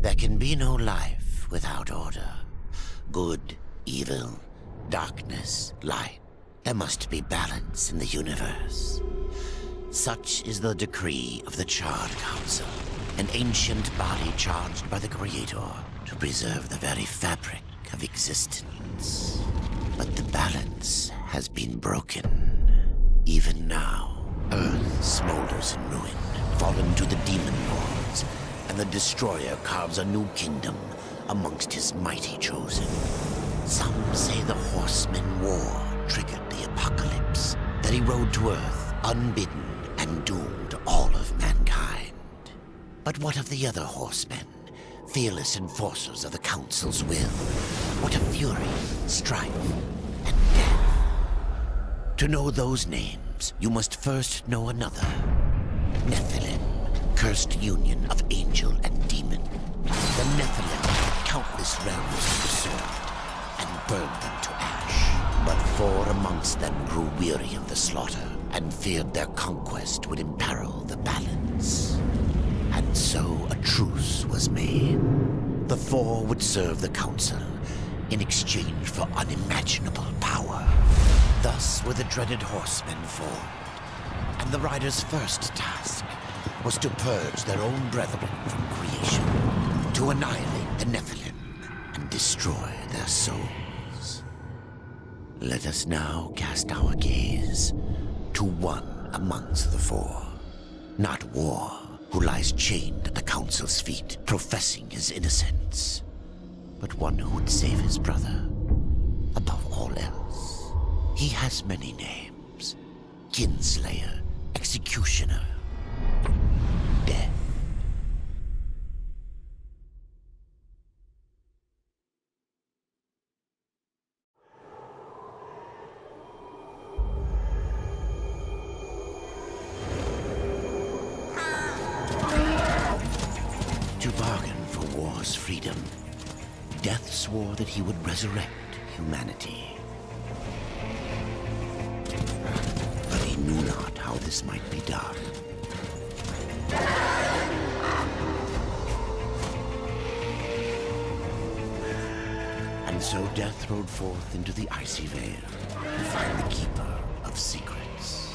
There can be no life without order. Good, evil, darkness, light. There must be balance in the universe. Such is the decree of the Charred Council, an ancient body charged by the Creator to preserve the very fabric of existence. But the balance has been broken. Even now, Earth smolders in ruin, fallen to the demon lords, and the Destroyer carves a new kingdom amongst his mighty chosen. Some say the Horseman War triggered the apocalypse, that he rode to Earth unbidden and doomed all of mankind. But what of the other horsemen, fearless enforcers of the Council's will? What of fury, strife, and death? To know those names, you must first know another. Nephilim, cursed union of angel and demon. The Nephilim had countless realms to the sword and burned them to ash. But 4 amongst them grew weary of the slaughter and feared their conquest would imperil the balance. And so a truce was made. The 4 would serve the Council in exchange for unimaginable power. Thus were the dreaded horsemen formed, and the riders' first task was to purge their own brethren from creation, to annihilate the Nephilim and destroy their souls. Let us now cast our gaze to one amongst the 4, not War, who lies chained at the Council's feet, professing his innocence, but one who would save his brother above all else. He has many names: Kinslayer, Executioner, Death. To bargain for war's freedom, Death swore that he would resurrect humanity. But he knew not how this might be done. And so Death rode forth into the icy veil to find the Keeper of Secrets.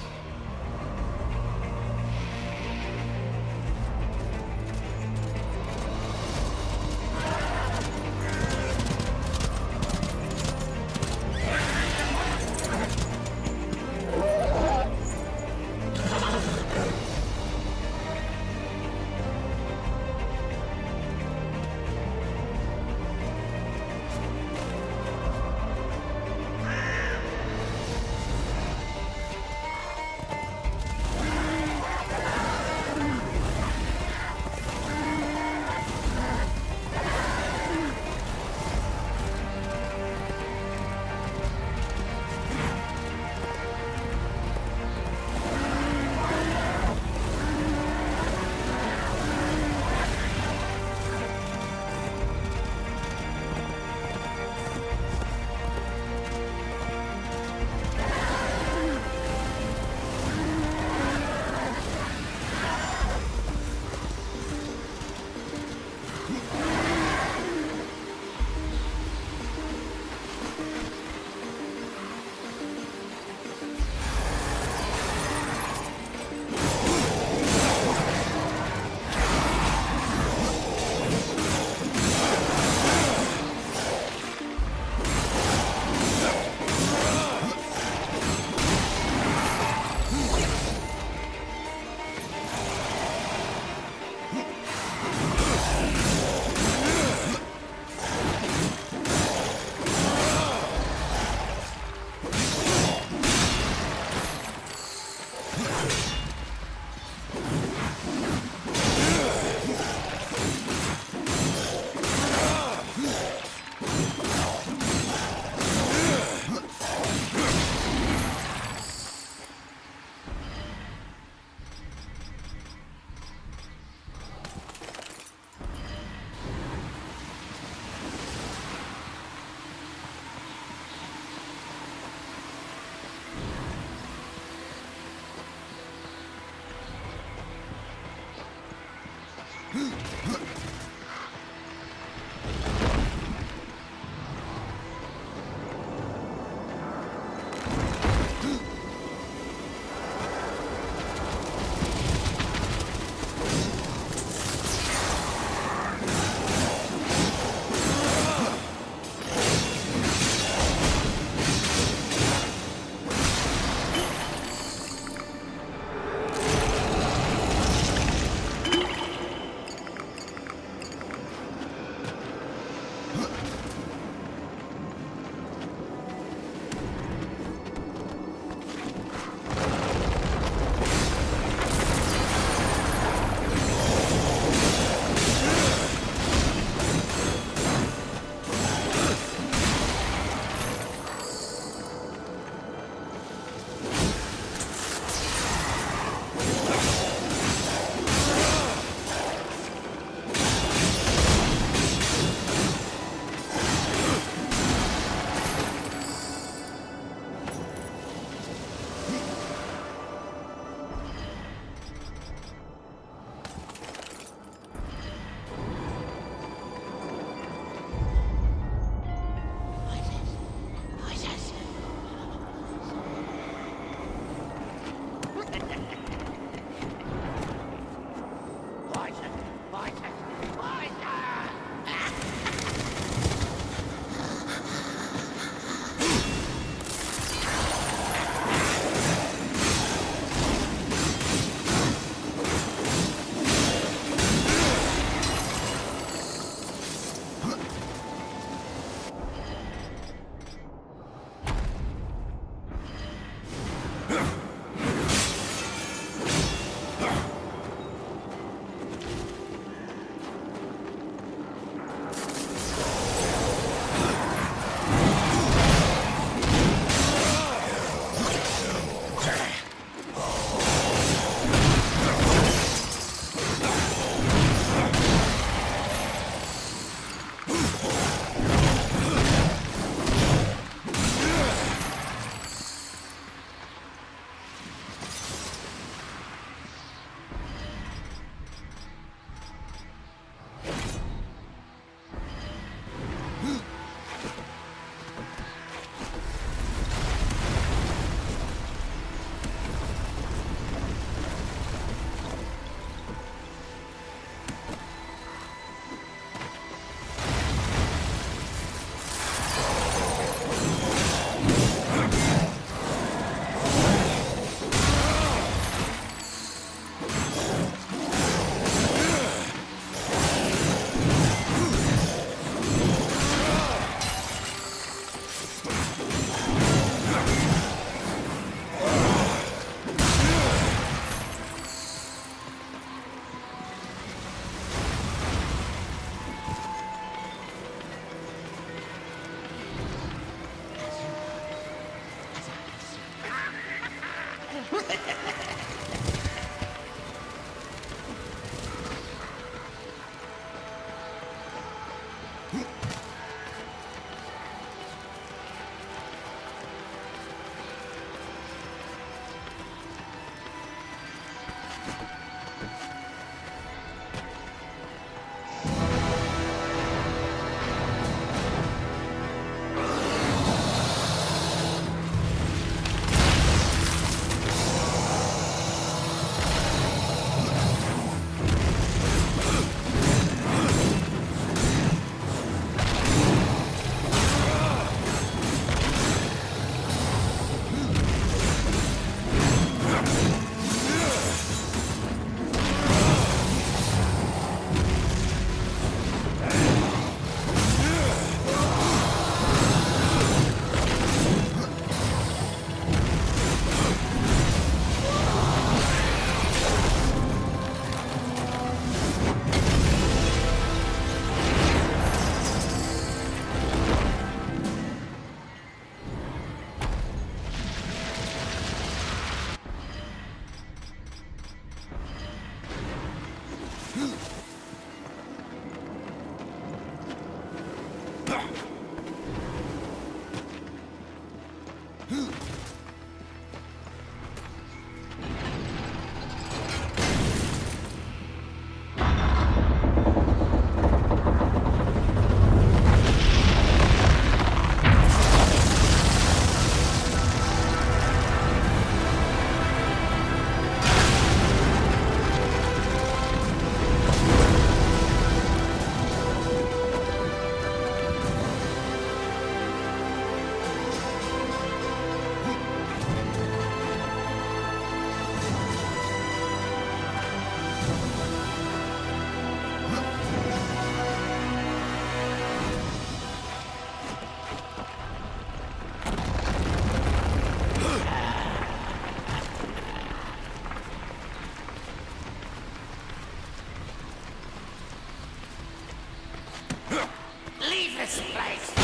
this place!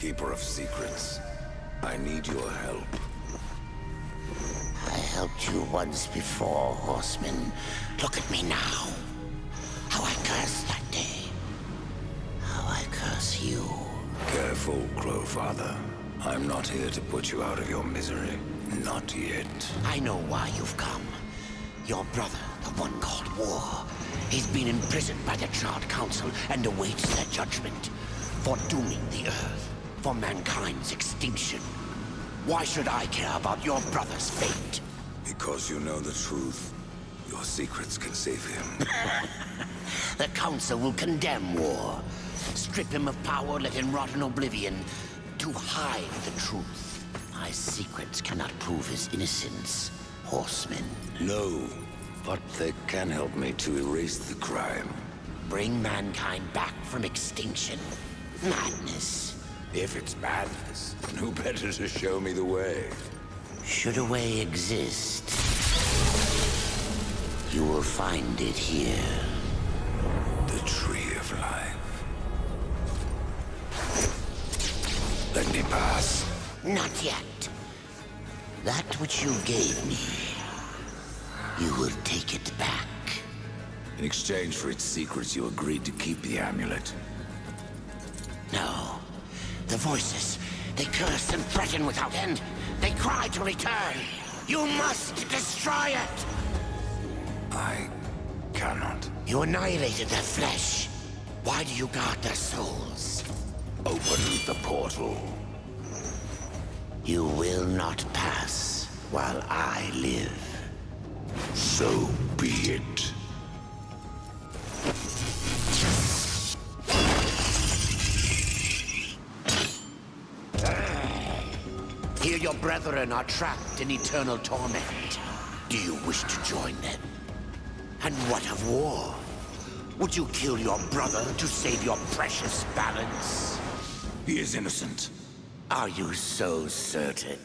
Keeper of secrets, I need your help. I helped you once before, horseman. Look at me now. How I cursed that day. How I curse you. Careful, Crowfather. I'm not here to put you out of your misery. Not yet. I know why you've come. Your brother, the one called War, he's been imprisoned by the Charred Council and awaits their judgment for dooming the Earth, for mankind's extinction. Why should I care about your brother's fate? Because you know the truth. Your secrets can save him. The Council will condemn War. Strip him of power, let him rot in oblivion. To hide the truth. My secrets cannot prove his innocence, horseman. No, but they can help me to erase the crime. Bring mankind back from extinction. Madness. If it's madness, then who better to show me the way? Should a way exist, you will find it here. The Tree of Life. Let me pass. Not yet. That which you gave me, you will take it back. In exchange for its secrets, you agreed to keep the amulet. No. The voices, they curse and threaten without end. They cry to return. You must destroy it! I cannot. You annihilated their flesh. Why do you guard their souls? Open the portal. You will not pass while I live. So be it. Here your brethren are trapped in eternal torment. Do you wish to join them? And what of war? Would you kill your brother to save your precious balance? He is innocent. Are you so certain?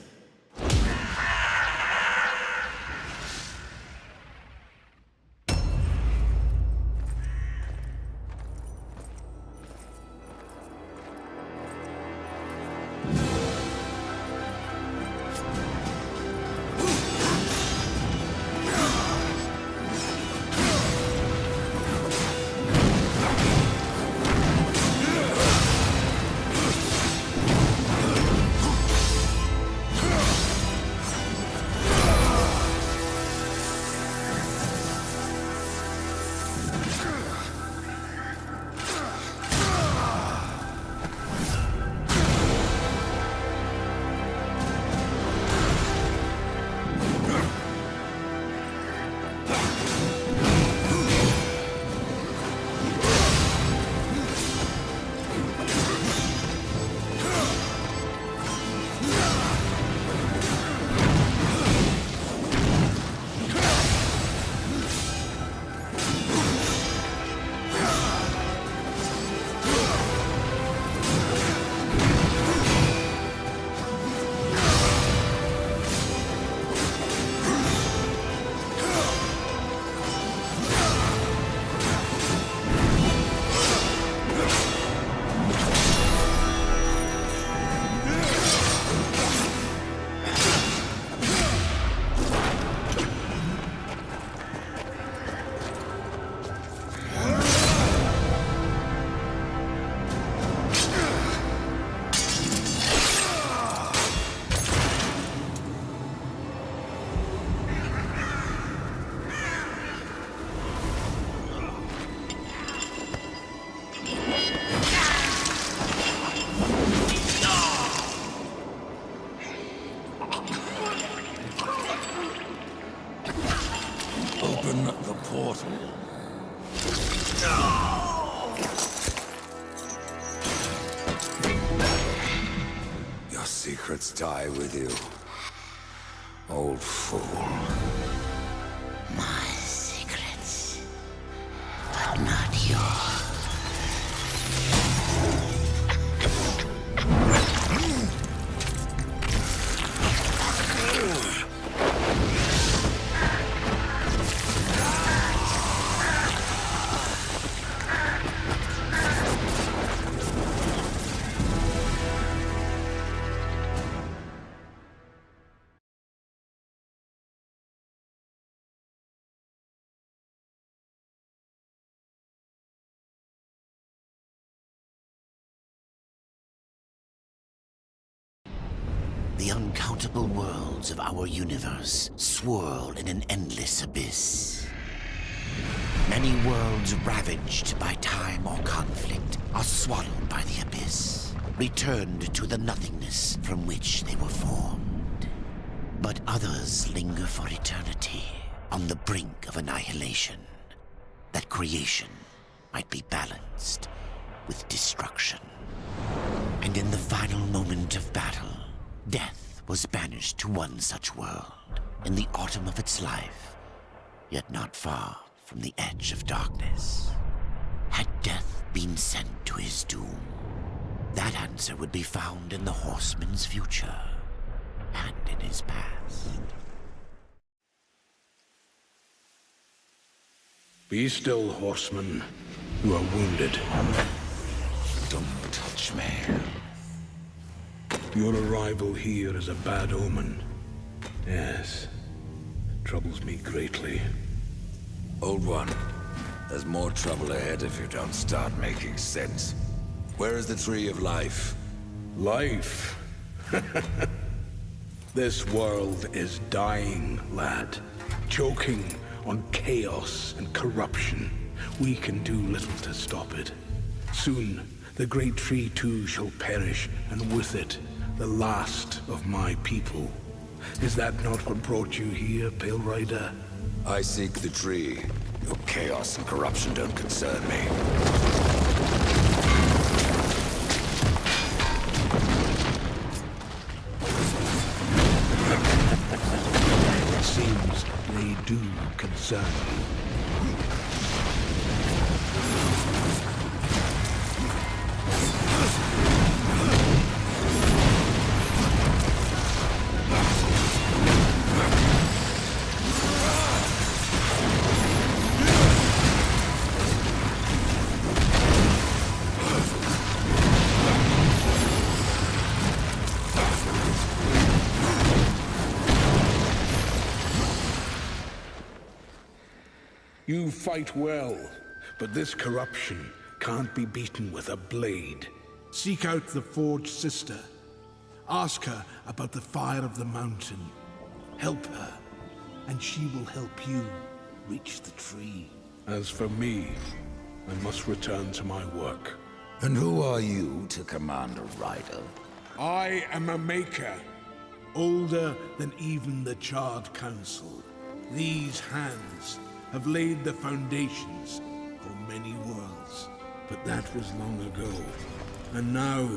Open the portal. Your secrets die with you, old fool. My secrets, but not yours. The uncountable worlds of our universe swirl in an endless abyss. Many worlds ravaged by time or conflict are swallowed by the abyss, returned to the nothingness from which they were formed. But others linger for eternity on the brink of annihilation, that creation might be balanced with destruction. And in the final moment of battle, death was banished to one such world in the autumn of its life, yet not far from the edge of darkness. Had death been sent to his doom? That answer would be found in the horseman's future and in his past. Be still, horseman. You are wounded. Don't touch me. Your arrival here is a bad omen. Yes. Troubles me greatly. Old one, there's more trouble ahead if you don't start making sense. Where is the Tree of Life? Life? This world is dying, lad. Choking on chaos and corruption. We can do little to stop it. Soon, the great tree too shall perish, and with it, the last of my people. Is that not what brought you here, Pale Rider? I seek the tree. Your chaos and corruption don't concern me. It seems they do concern you. You fight well, but this corruption can't be beaten with a blade. Seek out the Forged Sister. Ask her about the fire of the mountain. Help her, and she will help you reach the tree. As for me, I must return to my work. And who are you to command a rider? I am a maker, older than even the Charred Council. These hands have laid the foundations for many worlds. But that was long ago, and now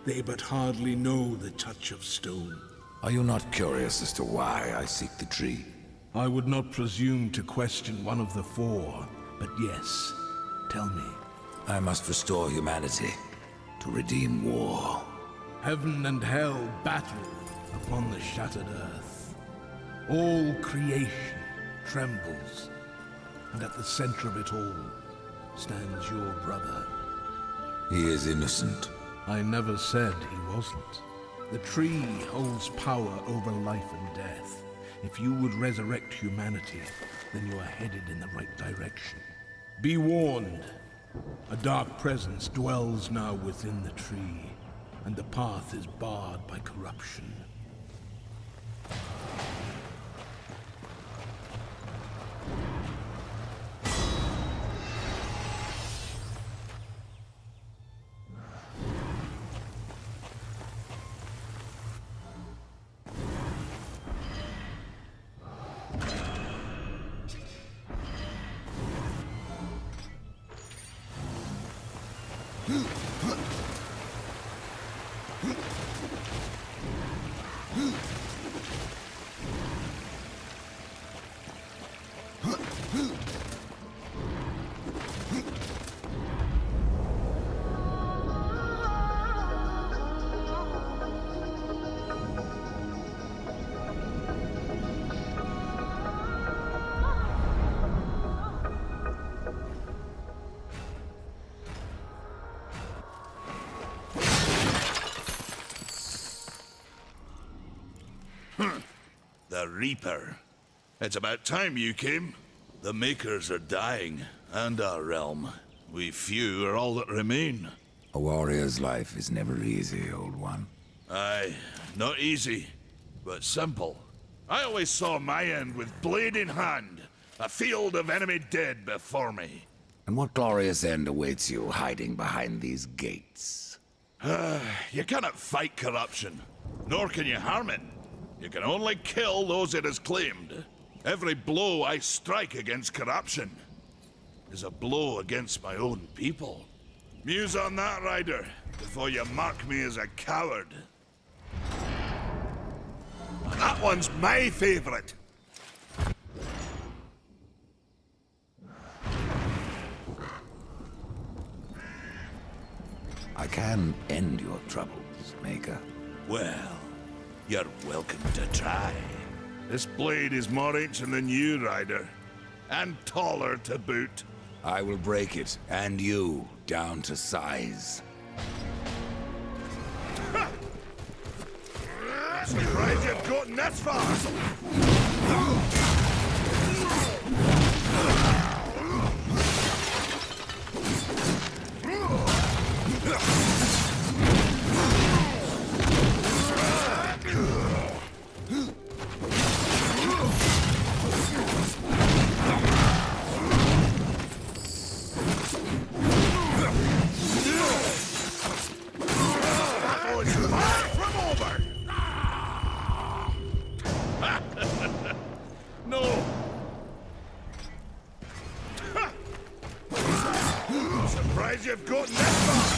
they but hardly know the touch of stone. Are you not curious as to why I seek the tree? I would not presume to question one of the four, but yes, tell me. I must restore humanity, to redeem war. Heaven and hell battle upon the shattered earth. All creation trembles, and at the center of it all stands your brother. He is innocent. I never said he wasn't. The tree holds power over life and death. If you would resurrect humanity, then you are headed in the right direction. Be warned. A dark presence dwells now within the tree, and the path is barred by corruption. The Reaper. It's about time you came. The Makers are dying, and our realm. We few are all that remain. A warrior's life is never easy, old one. Aye, not easy, but simple. I always saw my end with blade in hand, a field of enemy dead before me. And what glorious end awaits you hiding behind these gates? You cannot fight corruption, nor can you harm it. You can only kill those it has claimed. Every blow I strike against corruption is a blow against my own people. Muse on that, Ryder, before you mark me as a coward. That one's my favorite. I can end your troubles, Maker. Well, you're welcome to try. This blade is more ancient than you, Ryder. And taller to boot. I will break it, and you, down to size. Surprised you've gotten this far! No! Surprised you've gotten this far!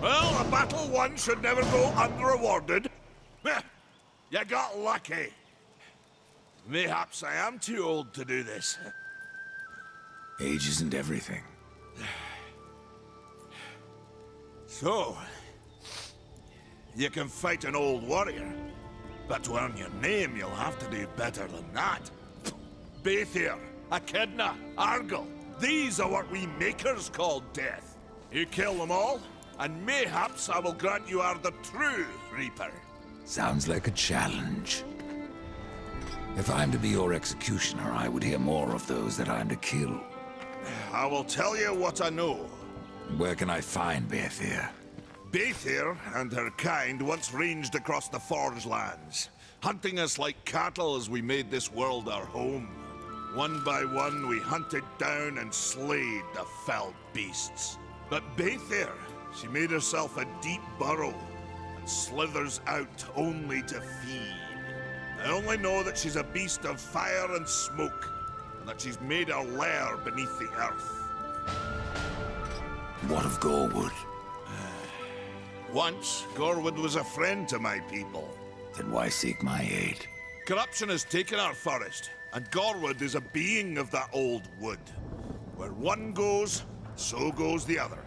Well, a battle won should never go unrewarded. You got lucky. Mayhaps I am too old to do this. Age isn't everything. So, you can fight an old warrior, but to earn your name, you'll have to do better than that. Baethir, Echidna, Argyll, these are what we makers call death. You kill them all, and mayhaps I will grant you are the true Reaper. Sounds like a challenge. If I'm to be your executioner, I would hear more of those that I'm to kill. I will tell you what I know. Where can I find Baethir? Baethir and her kind once ranged across the Forge lands, hunting us like cattle as we made this world our home. One by one, we hunted down and slayed the fell beasts. But Baethir, she made herself a deep burrow and slithers out only to feed. I only know that she's a beast of fire and smoke, and that she's made her lair beneath the earth. What of Gorwood? Once, Gorwood was a friend to my people. Then why seek my aid? Corruption has taken our forest, and Gorwood is a being of that old wood. Where one goes, so goes the other.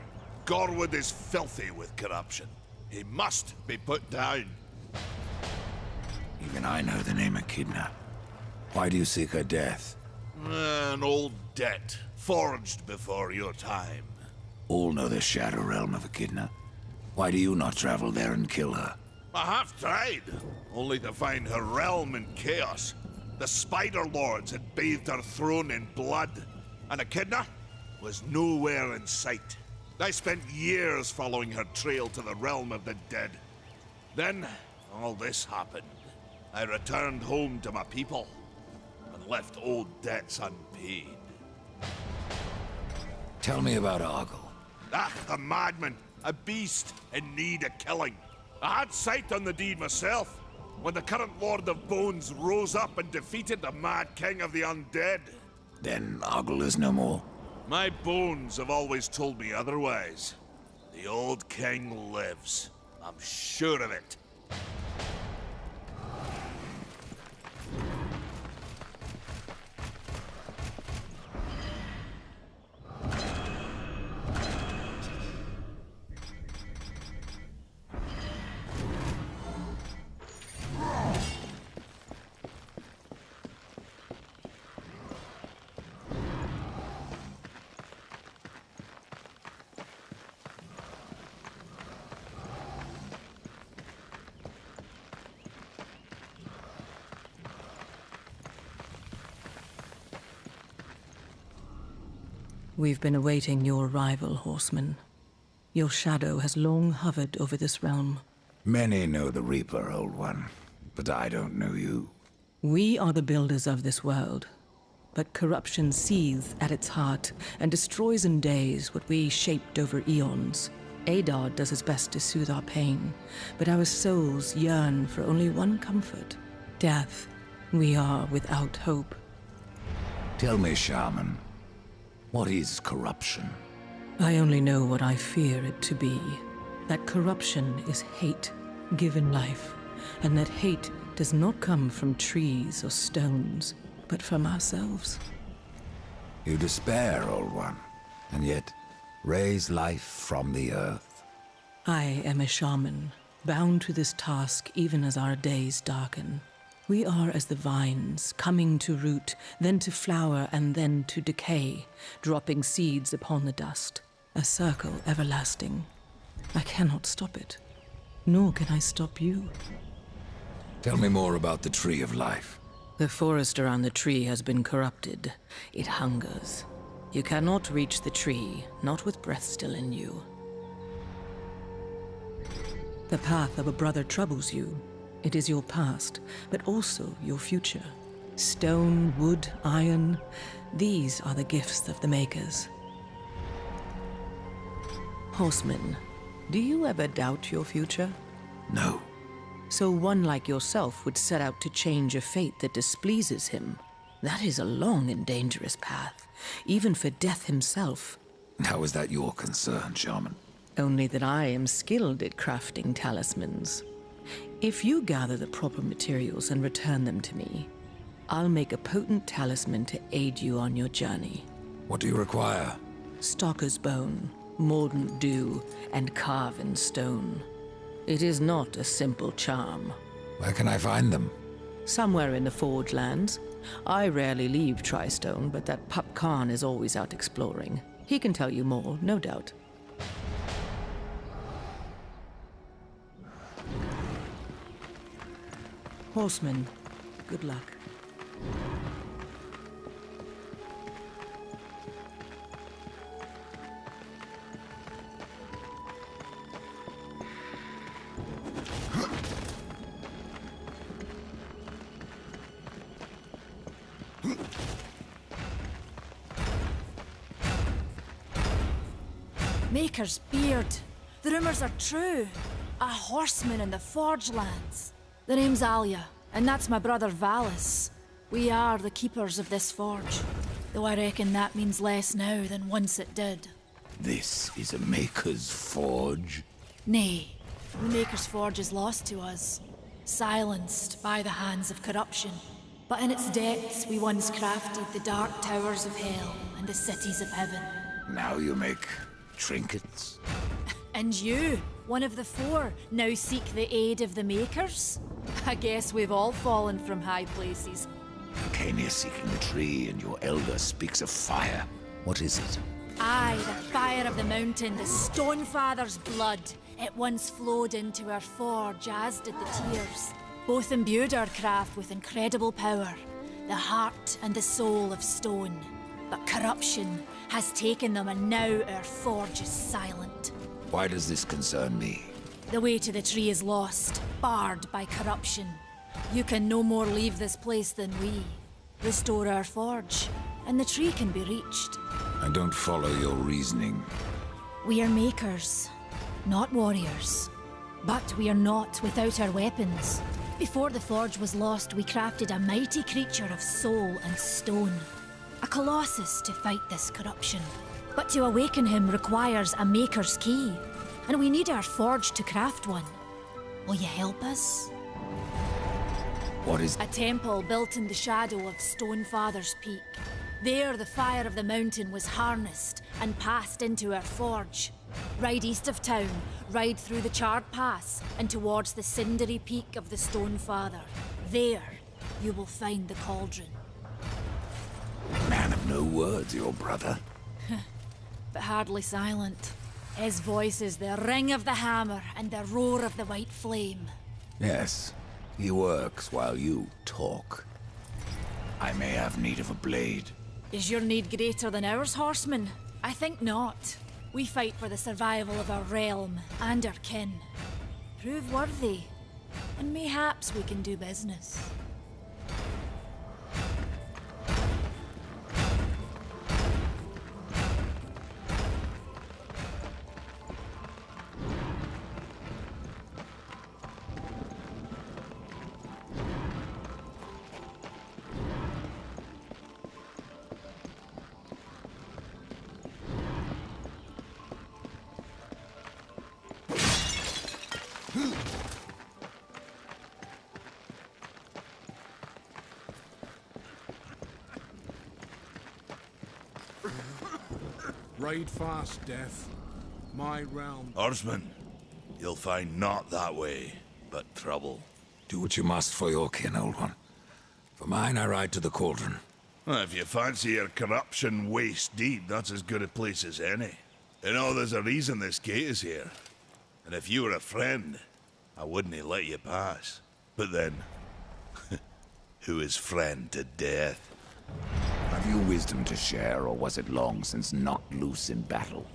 Gorwood is filthy with corruption. He must be put down. Even I know the name Echidna. Why do you seek her death? An old debt, forged before your time. All know the Shadow Realm of Echidna. Why do you not travel there and kill her? I have tried, only to find her realm in chaos. The Spider Lords had bathed her throne in blood, and Echidna was nowhere in sight. I spent years following her trail to the realm of the dead. Then, all this happened. I returned home to my people, and left old debts unpaid. Tell me about Argyll. Ah, a madman, a beast in need of killing. I had sight on the deed myself, when the current Lord of Bones rose up and defeated the Mad King of the Undead. Then Argyll is no more. My bones have always told me otherwise. The old king lives. I'm sure of it. If, We've been awaiting your arrival, Horseman. Your shadow has long hovered over this realm. Many know the Reaper, Old One, but I don't know you. We are the builders of this world, but corruption seethes at its heart and destroys in days what we shaped over eons. Adar does his best to soothe our pain, but our souls yearn for only one comfort: death. We are without hope. Tell me, Shaman, what is corruption? I only know what I fear it to be. That corruption is hate given life, and that hate does not come from trees or stones, but from ourselves. You despair, Old One, and yet raise life from the earth. I am a shaman, bound to this task even as our days darken. We are as the vines, coming to root, then to flower, and then to decay, dropping seeds upon the dust. A circle everlasting. I cannot stop it, nor can I stop you. Tell me more about the Tree of Life. The forest around the tree has been corrupted. It hungers. You cannot reach the tree, not with breath still in you. The path of a brother troubles you. It is your past, but also your future. Stone, wood, iron, these are the gifts of the Makers. Horseman, do you ever doubt your future? No. So one like yourself would set out to change a fate that displeases him. That is a long and dangerous path, even for Death himself. How is that your concern, Shaman? Only that I am skilled at crafting talismans. If you gather the proper materials and return them to me, I'll make a potent talisman to aid you on your journey. What do you require? Stalker's bone, mordant dew, and carven stone. It is not a simple charm. Where can I find them? Somewhere in the Forge Lands. I rarely leave Tristone, but that Pup Khan is always out exploring. He can tell you more, no doubt. Horseman, good luck. Maker's beard. The rumors are true. A horseman in the Forge Lands. The name's Alia, and that's my brother Valis. We are the keepers of this forge, though I reckon that means less now than once it did. This is a Maker's Forge? Nay, the Maker's Forge is lost to us, silenced by the hands of corruption. But in its depths we once crafted the dark towers of hell and the cities of heaven. Now you make trinkets? And you, one of the four, now seek the aid of the Makers? I guess we've all fallen from high places. You came here seeking the tree, and your elder speaks of fire. What is it? Aye, the fire of the mountain, the Stonefather's blood. It once flowed into our forge, as did the tears. Both imbued our craft with incredible power, the heart and the soul of stone. But corruption has taken them, and now our forge is silent. Why does this concern me? The way to the tree is lost, barred by corruption. You can no more leave this place than we. Restore our forge, and the tree can be reached. I don't follow your reasoning. We are makers, not warriors. But we are not without our weapons. Before the forge was lost, we crafted a mighty creature of soul and stone. A colossus to fight this corruption. But to awaken him requires a maker's key, and we need our forge to craft one. Will you help us? What is... A temple built in the shadow of Stonefather's Peak. There the fire of the mountain was harnessed and passed into our forge. Ride east of town, ride through the charred pass, and towards the cindery peak of the Stonefather. There, you will find the cauldron. Man of no words, your brother. But hardly silent. His voice is the ring of the hammer and the roar of the white flame. Yes, he works while you talk. I may have need of a blade. Is your need greater than ours, horseman? I think not. We fight for the survival of our realm and our kin. Prove worthy, and mayhaps we can do business. Ride fast, Death. My realm. Horseman, you'll find naught that way, but trouble. Do what you must for your kin, old one. For mine, I ride to the cauldron. Well, if you fancy your corruption waist deep, that's as good a place as any. You know, there's a reason this gate is here. And if you were a friend, I wouldn't let you pass. But then, who is friend to death? Have you wisdom to share, or was it long since knocked loose in battle?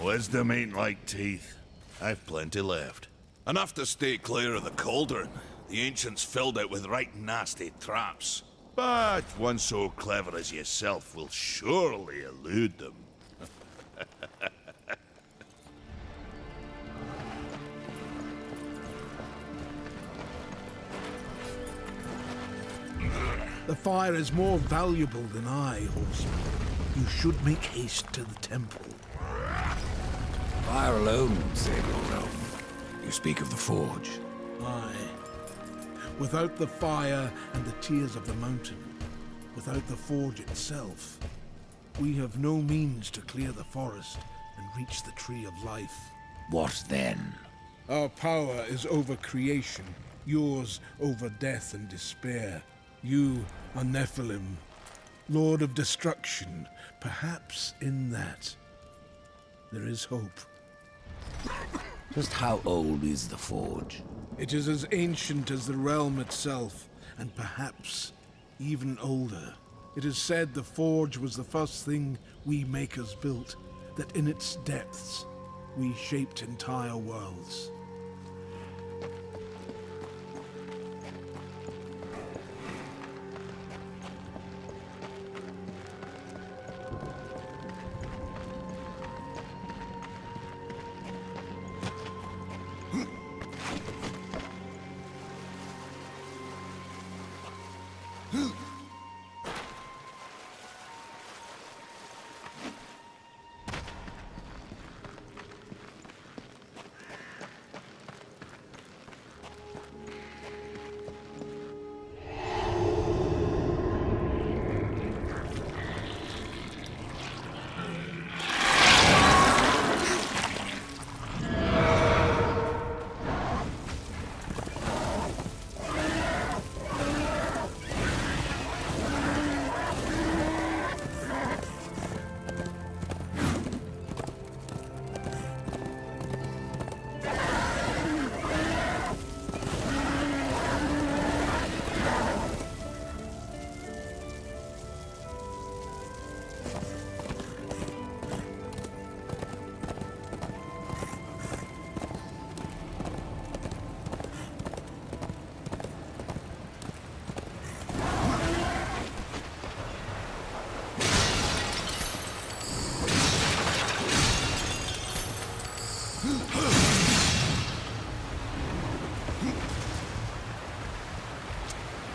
Wisdom ain't like teeth. I've plenty left. Enough to stay clear of the cauldron. The ancients filled it with right nasty traps. But one so clever as yourself will surely elude them. The fire is more valuable than I, horseman. You should make haste to the temple. Fire alone won't save your realm. You speak of the forge. Aye. Without the fire and the tears of the mountain, without the forge itself, we have no means to clear the forest and reach the tree of life. What then? Our power is over creation, yours over death and despair. You are Nephilim, Lord of Destruction. Perhaps in that there is hope. Just how old is the forge? It is as ancient as the realm itself, and perhaps even older. It is said the forge was the first thing we makers built, that in its depths we shaped entire worlds.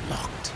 Locked.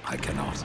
I cannot.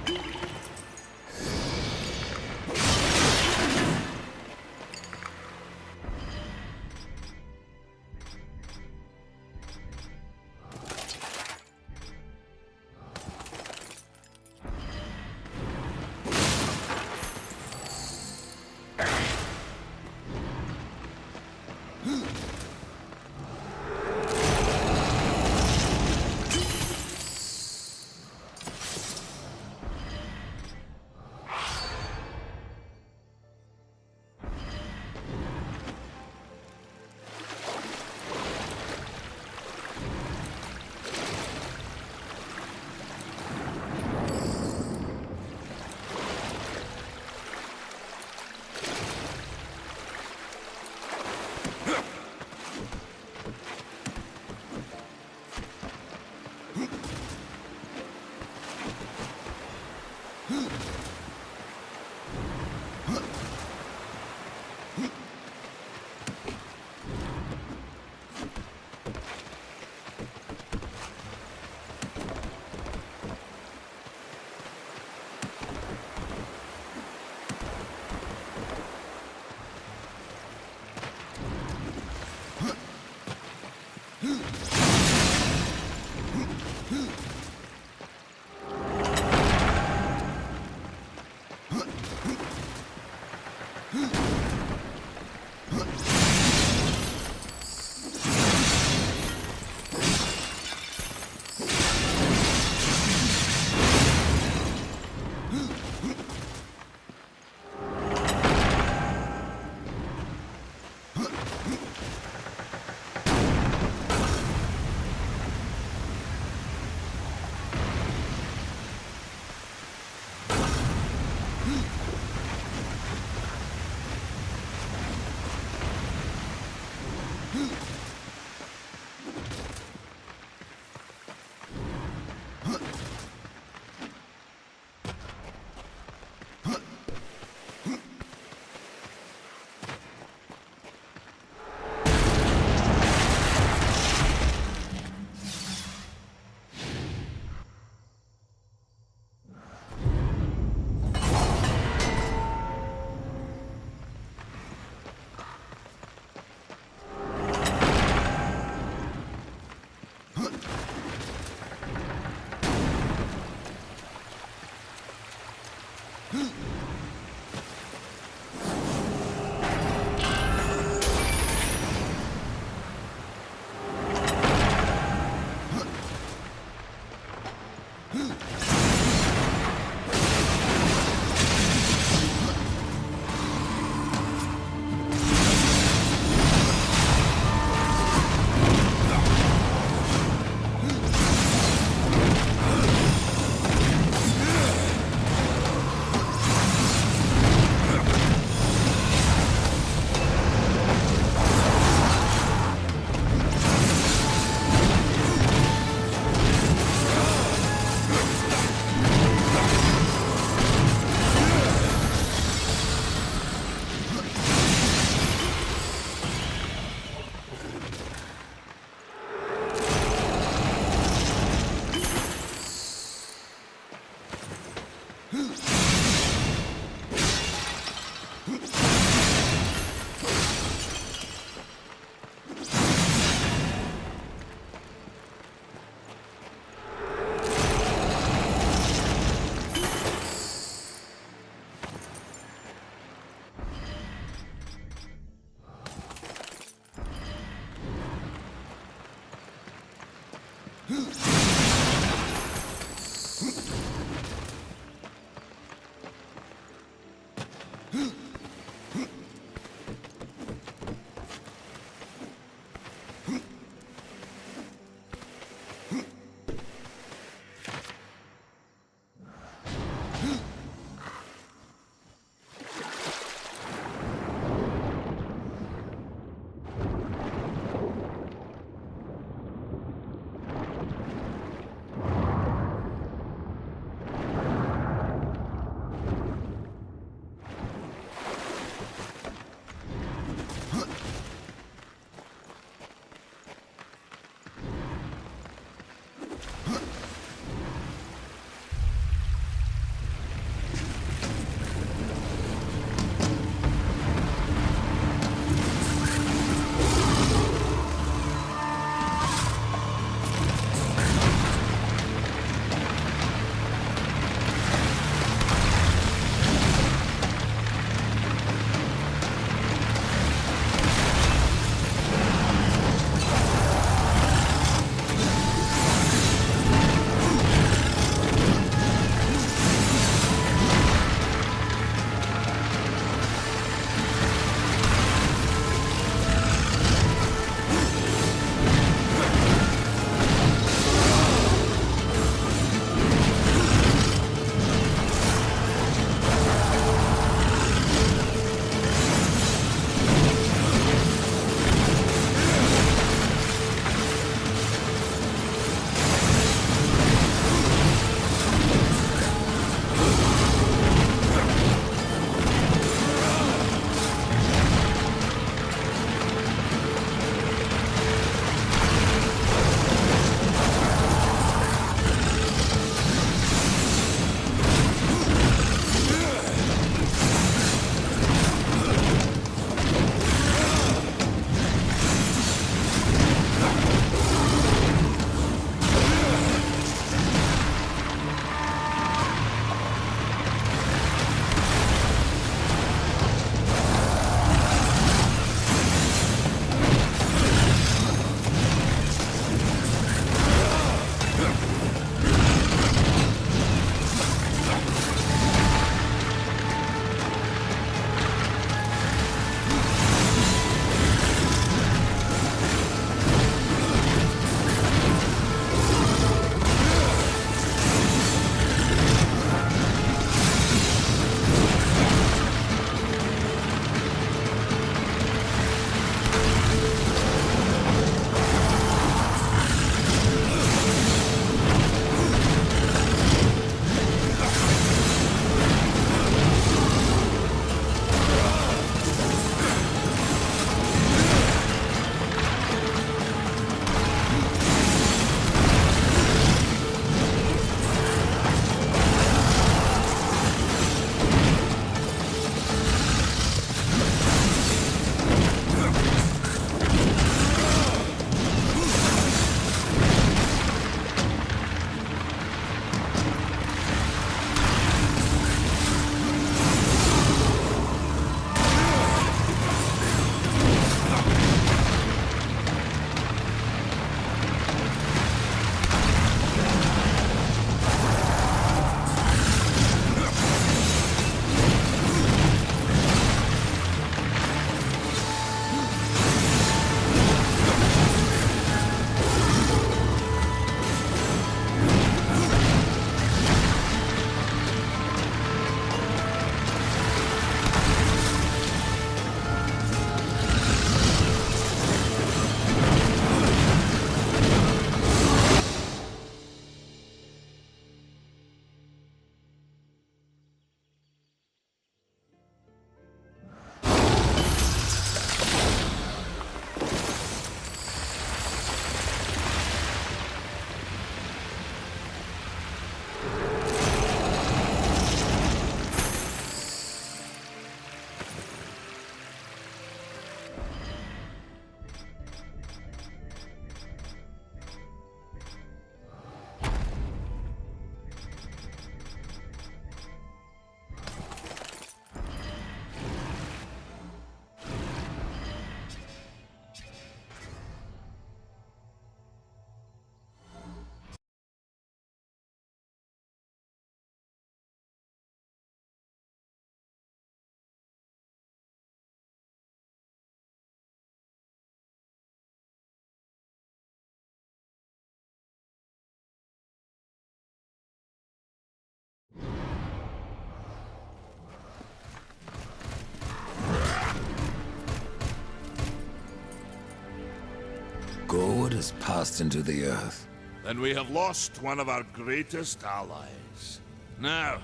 has passed into the earth. Then we have lost one of our greatest allies. Now,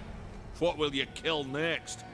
what will you kill next?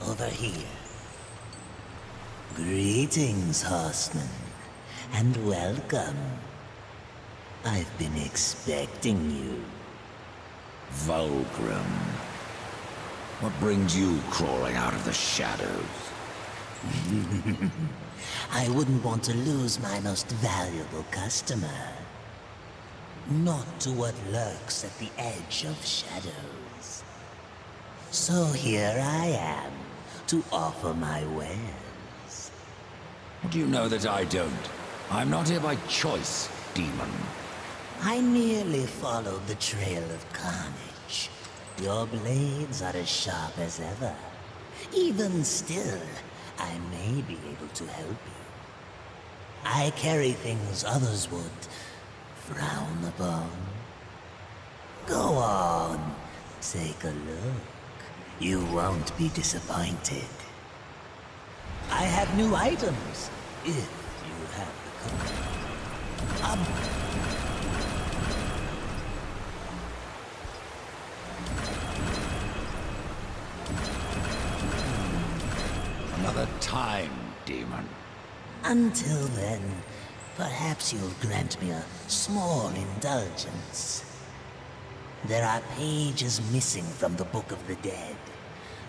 Over here. Greetings, horseman, and welcome. I've been expecting you. Vulgrim. What brings you crawling out of the shadows? I wouldn't want to lose my most valuable customer. Not to what lurks at the edge of shadows. So here I am, to offer my wares. Do you know that I don't? I'm not here by choice, demon. I merely followed the trail of carnage. Your blades are as sharp as ever. Even still, I may be able to help you. I carry things others would frown upon. Go on, take a look. You won't be disappointed. I have new items, if you have the company. Another time, demon. Until then, perhaps you'll grant me a small indulgence. There are pages missing from the Book of the Dead.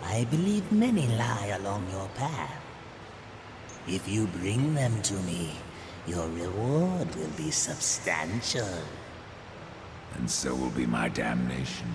I believe many lie along your path. If you bring them to me, your reward will be substantial. And so will be my damnation.